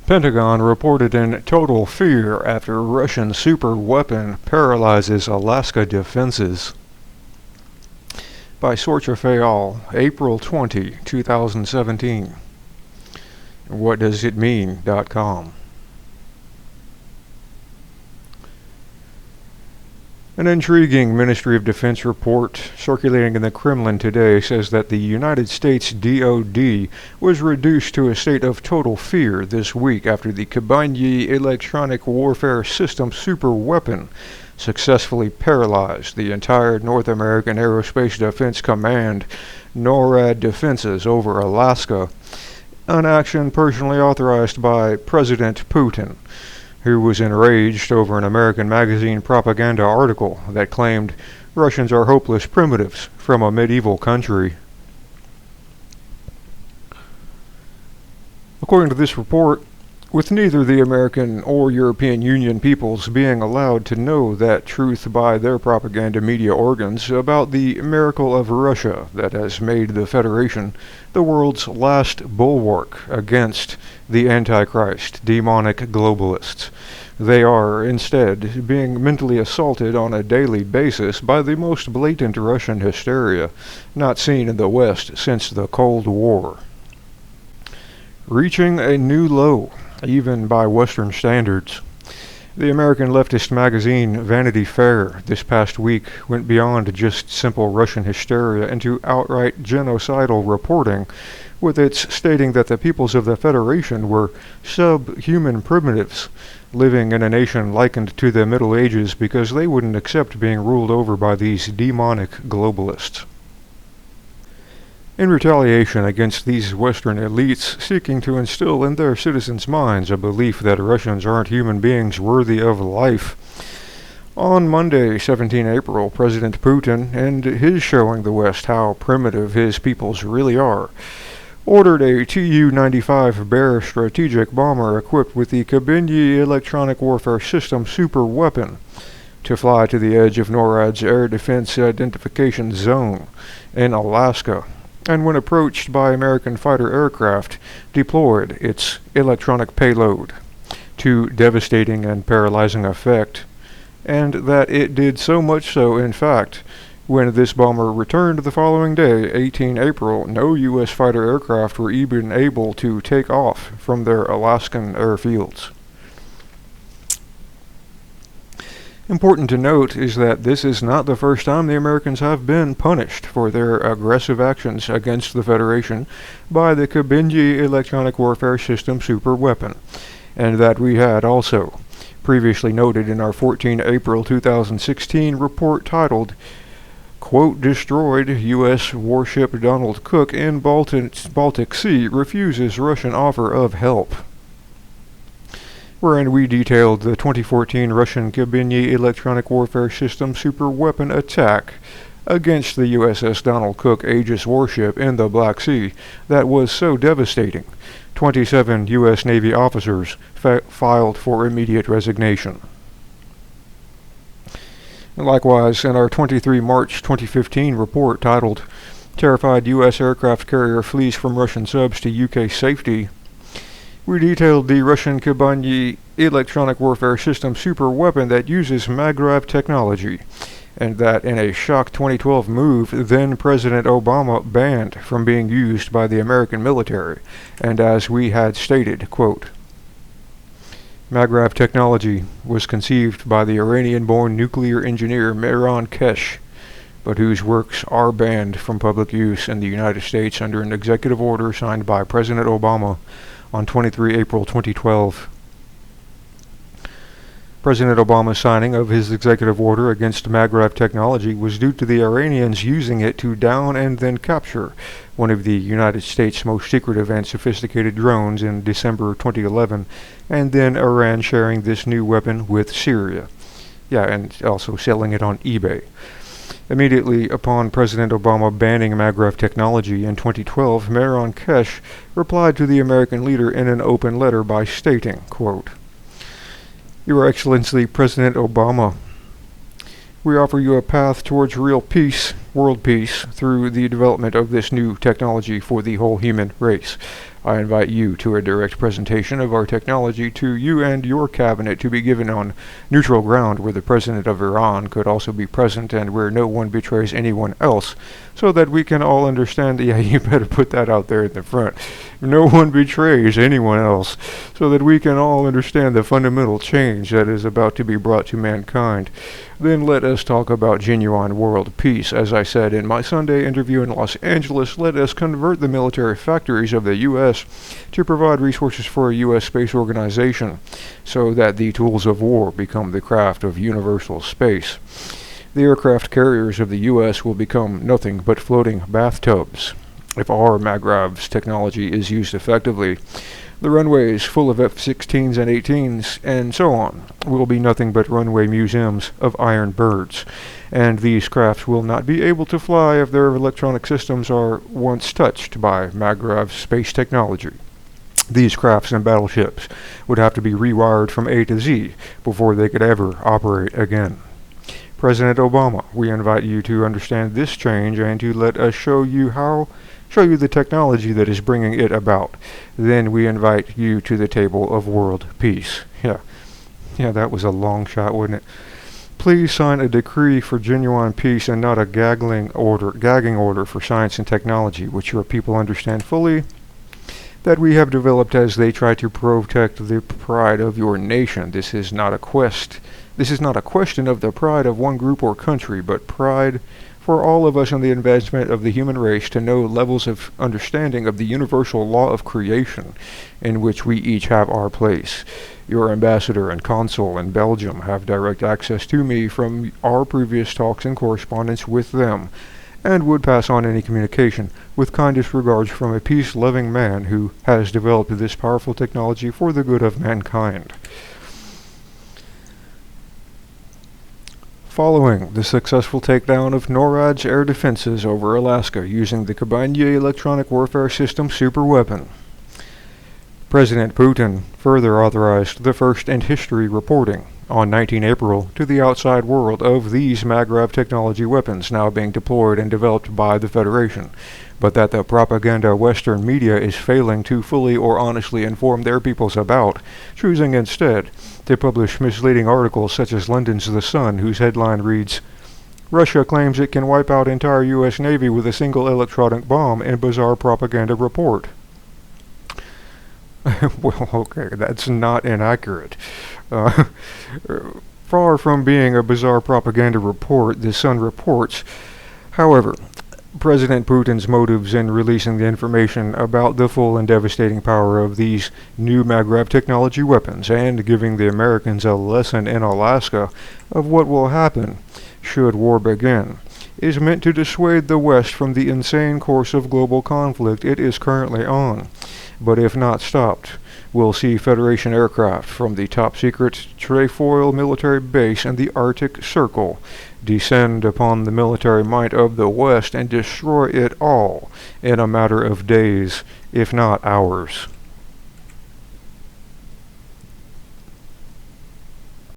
Pentagon reported in total fear after Russian super weapon paralyzes Alaska defenses. By Sorcha Faal, April 20, 2017. What does it mean.com. An intriguing Ministry of Defense report circulating in the Kremlin today says that the United States DoD was reduced to a state of total fear this week after the Kabanyi electronic warfare system superweapon successfully paralyzed the entire North American Aerospace Defense Command NORAD defenses over Alaska, an action personally authorized by President Putin, who was enraged over an American magazine propaganda article that claimed Russians are hopeless primitives from a medieval country. According to this report, with neither the American or European Union peoples being allowed to know that truth by their propaganda media organs about the miracle of Russia that has made the Federation the world's last bulwark against the Antichrist, demonic globalists, they are, instead, being mentally assaulted on a daily basis by the most blatant Russian hysteria not seen in the West since the Cold War. Reaching a new low, even by Western standards. The American leftist magazine Vanity Fair this past week went beyond just simple Russian hysteria into outright genocidal reporting, with its stating that the peoples of the Federation were subhuman primitives, living in a nation likened to the Middle Ages because they wouldn't accept being ruled over by these demonic globalists. In retaliation against these Western elites seeking to instill in their citizens' minds a belief that Russians aren't human beings worthy of life, on Monday, 17 April, President Putin, and his showing the West how primitive his peoples really are, ordered a Tu-95 Bear strategic bomber equipped with the Kabanyi electronic warfare system superweapon to fly to the edge of NORAD's air defense identification zone in Alaska, and when approached by American fighter aircraft, deployed its electronic payload to devastating and paralyzing effect, and that it did so much so, in fact, when this bomber returned the following day, 18 April, no U.S. fighter aircraft were even able to take off from their Alaskan airfields. Important to note is that this is not the first time the Americans have been punished for their aggressive actions against the Federation by the Kabanyi electronic warfare system superweapon, and that we had also previously noted in our 14 April 2016 report titled, quote, destroyed U.S. warship Donald Cook in Baltic Sea refuses Russian offer of help, wherein we detailed the 2014 Russian Kabanyi electronic warfare system superweapon attack against the USS Donald Cook Aegis warship in the Black Sea that was so devastating. 27 U.S. Navy officers filed for immediate resignation. Likewise, in our 23 March 2015 report titled, Terrified U.S. Aircraft Carrier Flees from Russian Subs to UK Safety, we detailed the Russian Kabanyi electronic warfare system superweapon that uses Maglev technology, and that in a shock 2012 move, then President Obama banned from being used by the American military, and as we had stated, quote, Maglev technology was conceived by the Iranian-born nuclear engineer Mehran Kesh, but whose works are banned from public use in the United States under an executive order signed by President Obama on 23 April 2012. President Obama's signing of his executive order against Maglev technology was due to the Iranians using it to down and then capture one of the United States' most secretive and sophisticated drones in December 2011, and then Iran sharing this new weapon with Syria. And also selling it on eBay. Immediately upon President Obama banning Maglev technology in 2012, Mehran Kesh replied to the American leader in an open letter by stating, quote, Your Excellency President Obama, we offer you a path towards real peace, world peace, through the development of this new technology for the whole human race. I invite you to a direct presentation of our technology to you and your cabinet to be given on neutral ground where the president of Iran could also be present and where no one betrays anyone else, so that we can all understand. Yeah, you better put that out there in the front. No one betrays anyone else, so that we can all understand the fundamental change that is about to be brought to mankind. Then let us talk about genuine world peace. As I said in my Sunday interview in Los Angeles, let us convert the military factories of the U.S. to provide resources for a U.S. space organization, so that the tools of war become the craft of universal space. The aircraft carriers of the U.S. will become nothing but floating bathtubs. If our MAGRAV's technology is used effectively, the runways full of F-16s and 18s and so on will be nothing but runway museums of iron birds, and these crafts will not be able to fly if their electronic systems are once touched by MAGRAV's space technology. These crafts and battleships would have to be rewired from A to Z before they could ever operate again. President Obama, we invite you to understand this change and to let us show you the technology that is bringing it about. Then we invite you to the table of world peace. Yeah, that was a long shot, wasn't it? Please sign a decree for genuine peace and not a gagging order for science and technology, which your people understand fully that we have developed as they try to protect the pride of your nation. This is not a question of the pride of one group or country, but pride for all of us in the advancement of the human race to know levels of understanding of the universal law of creation in which we each have our place. Your ambassador and consul in Belgium have direct access to me from our previous talks and correspondence with them, and would pass on any communication with kindest regards from a peace-loving man who has developed this powerful technology for the good of mankind. Following the successful takedown of NORAD's air defenses over Alaska using the Kabanye electronic warfare system superweapon, President Putin further authorized the first in history reporting on 19 April to the outside world of these MAGRAV technology weapons now being deployed and developed by the Federation, but that the propaganda Western media is failing to fully or honestly inform their peoples about, choosing instead to publish misleading articles such as London's The Sun, whose headline reads, "Russia claims it can wipe out entire U.S. Navy with a single electronic bomb in bizarre propaganda report." Well, okay, that's not inaccurate. Far from being a bizarre propaganda report, The Sun reports, however, President Putin's motives in releasing the information about the full and devastating power of these new MAGRAV technology weapons and giving the Americans a lesson in Alaska of what will happen should war begin is meant to dissuade the West from the insane course of global conflict it is currently on. But if not stopped, we'll see Federation aircraft from the top-secret Trefoil military base in the Arctic Circle descend upon the military might of the West and destroy it all in a matter of days, if not hours.